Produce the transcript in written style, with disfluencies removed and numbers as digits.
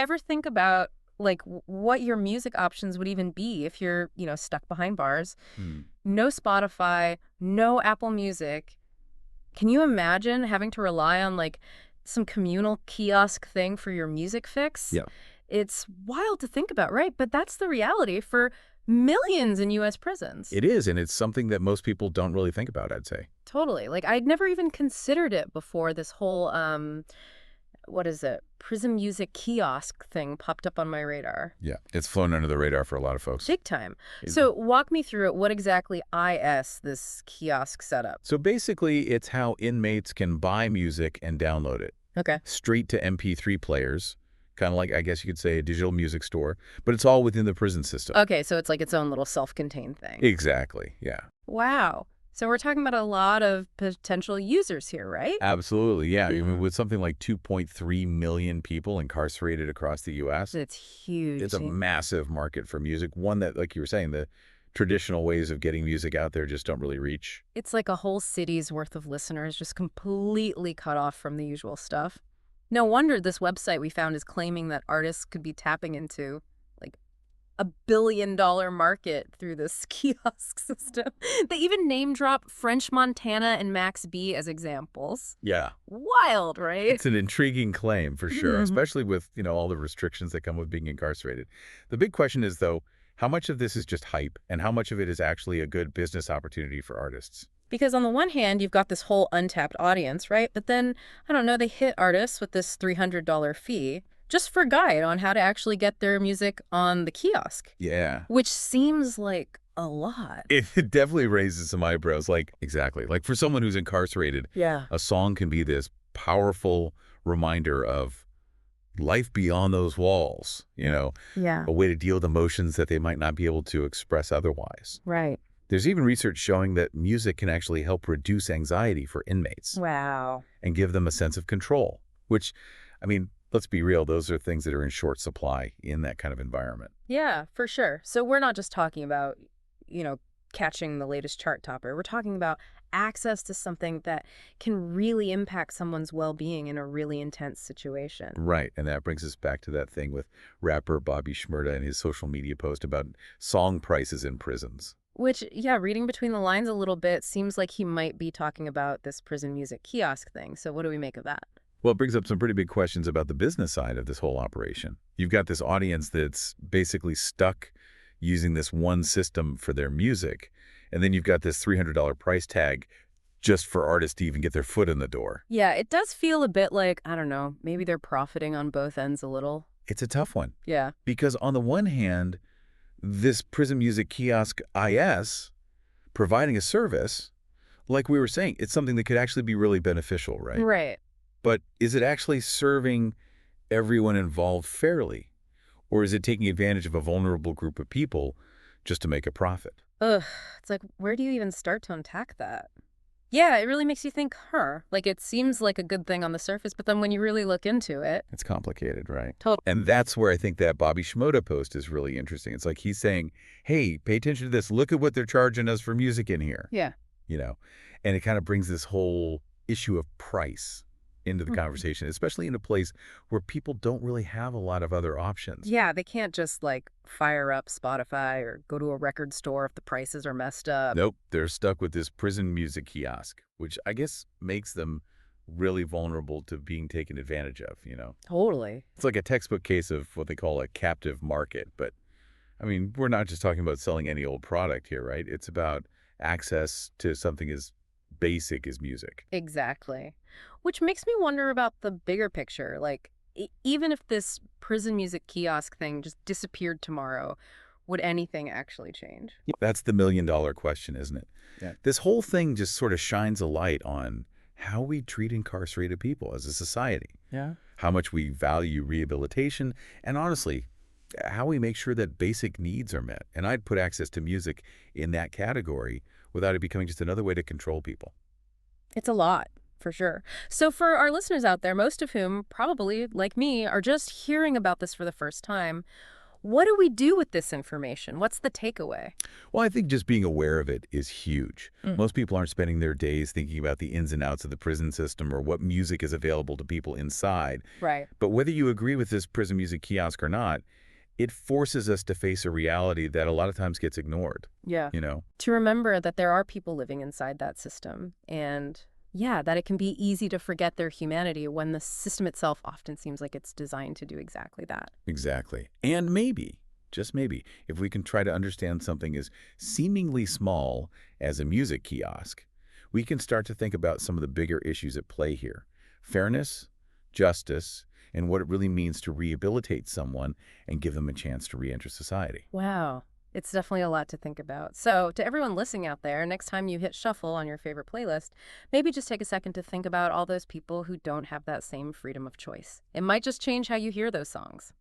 ever think about like what your music options would even be if you're, stuck behind bars? Hmm. No Spotify, no Apple Music. Can you imagine having to rely on like some communal kiosk thing for your music fix? Yeah, It's wild to think about, right? But that's the reality for millions in US prisons. it is, and it's something that most people don't really think about, I'd say. Totally. Like I'd never even considered it before this whole what is it? Prison music kiosk thing popped up on my radar. Yeah, it's flown under the radar for a lot of folks. Big time. It- So walk me through it. What exactly is this kiosk setup? So basically, it's how inmates can buy music and download it Okay. straight to MP3 players, kind of like, I guess you could say, a digital music store, but it's all within the prison system. Okay, so it's like its own little self-contained thing. Exactly, yeah. Wow. So we're talking about a lot of potential users here, right? Absolutely, yeah. I mean, with something like 2.3 million people incarcerated across the U.S., It's huge. it's a massive market for music, one that, like you were saying, the traditional ways of getting music out there just don't really reach. It's like a whole city's worth of listeners just completely cut off from the usual stuff. No wonder this website we found is claiming that artists could be tapping into like $1 billion market through this kiosk system. They even name drop French Montana and Max B as examples. Yeah. Wild, right? It's an intriguing claim for sure, Mhm. especially with, all the restrictions that come with being incarcerated. The big question is, though, how much of this is just hype and how much of it is actually a good business opportunity for artists? Because on the one hand, you've got this whole untapped audience, right? But then, I don't know, they hit artists with this $300 fee just for a guide on how to actually get their music on the kiosk, Yeah. which seems like a lot. It definitely raises some eyebrows. Like, exactly. Like for someone who's incarcerated, Yeah. a song can be this powerful reminder of life beyond those walls, Yeah. a way to deal with emotions that they might not be able to express otherwise. Right. There's even research showing that music can actually help reduce anxiety for inmates Wow. and give them a sense of control, which, I mean, let's be real, those are things that are in short supply in that kind of environment. Yeah, for sure. So we're not just talking about, catching the latest chart topper. We're talking about access to something that can really impact someone's well-being in a really intense situation. Right, and that brings us back to that thing with rapper Bobby Shmurda and his social media post about song prices in prisons. Which, yeah, reading between the lines a little bit, seems like he might be talking about this prison music kiosk thing. So what do we make of that? Well, it brings up some pretty big questions about the business side of this whole operation. You've got this audience that's basically stuck using this one system for their music, and then you've got this $300 price tag just for artists to even get their foot in the door. Yeah, it does feel a bit like, I don't know, maybe they're profiting on both ends a little. It's a tough one Yeah. because on the one hand, this prison music kiosk IS providing a service, like we were saying, it's something that could actually be really beneficial, right? Right. But is it actually serving everyone involved fairly? Or is it taking advantage of a vulnerable group of people just to make a profit? Ugh, it's like, where do you even start to unpack that? Yeah, it really makes you think, like it seems like a good thing on the surface, but then when you really look into it, It's complicated, right? totally. And that's where I think that Bobby Shmurda post is really interesting. It's like he's saying, hey, pay attention to this. Look at what they're charging us for music in here, Yeah. you know? And it kind of brings this whole issue of price into the Mhm. conversation, especially in a place where people don't really have a lot of other options. Yeah, they can't just like fire up Spotify or go to a record store if the prices are messed up. Nope, they're stuck with this prison music kiosk, which I guess makes them really vulnerable to being taken advantage of. Totally. It's like a textbook case of what they call a captive market. But, I mean, we're not just talking about selling any old product here, right? It's about access to something as basic as music. Exactly. Which makes me wonder about the bigger picture. Like, even if this prison music kiosk thing just disappeared tomorrow, would anything actually change? That's the million-dollar question, isn't it? Yeah. This whole thing just sort of shines a light on how we treat incarcerated people as a society, Yeah. how much we value rehabilitation, and honestly, how we make sure that basic needs are met. And I'd put access to music in that category without it becoming just another way to control people. It's a lot, for sure. So for our listeners out there, most of whom probably, like me, are just hearing about this for the first time, What do we do with this information? What's the takeaway? Well, I think just being aware of it is huge. Mm. Most people aren't spending their days thinking about the ins and outs of the prison system or what music is available to people inside. Right. But whether you agree with this prison music kiosk or not, it forces us to face a reality that a lot of times gets ignored, Yeah. you know? To remember that there are people living inside that system and yeah, that it can be easy to forget their humanity when the system itself often seems like it's designed to do exactly that. Exactly. And maybe, just maybe, if we can try to understand something as seemingly small as a music kiosk, we can start to think about some of the bigger issues at play here. Fairness, justice, and what it really means to rehabilitate someone and give them a chance to reenter society. Wow. It's definitely a lot to think about. So, to everyone listening out there, next time you hit shuffle on your favorite playlist, maybe just take a second to think about all those people who don't have that same freedom of choice. It might just change how you hear those songs.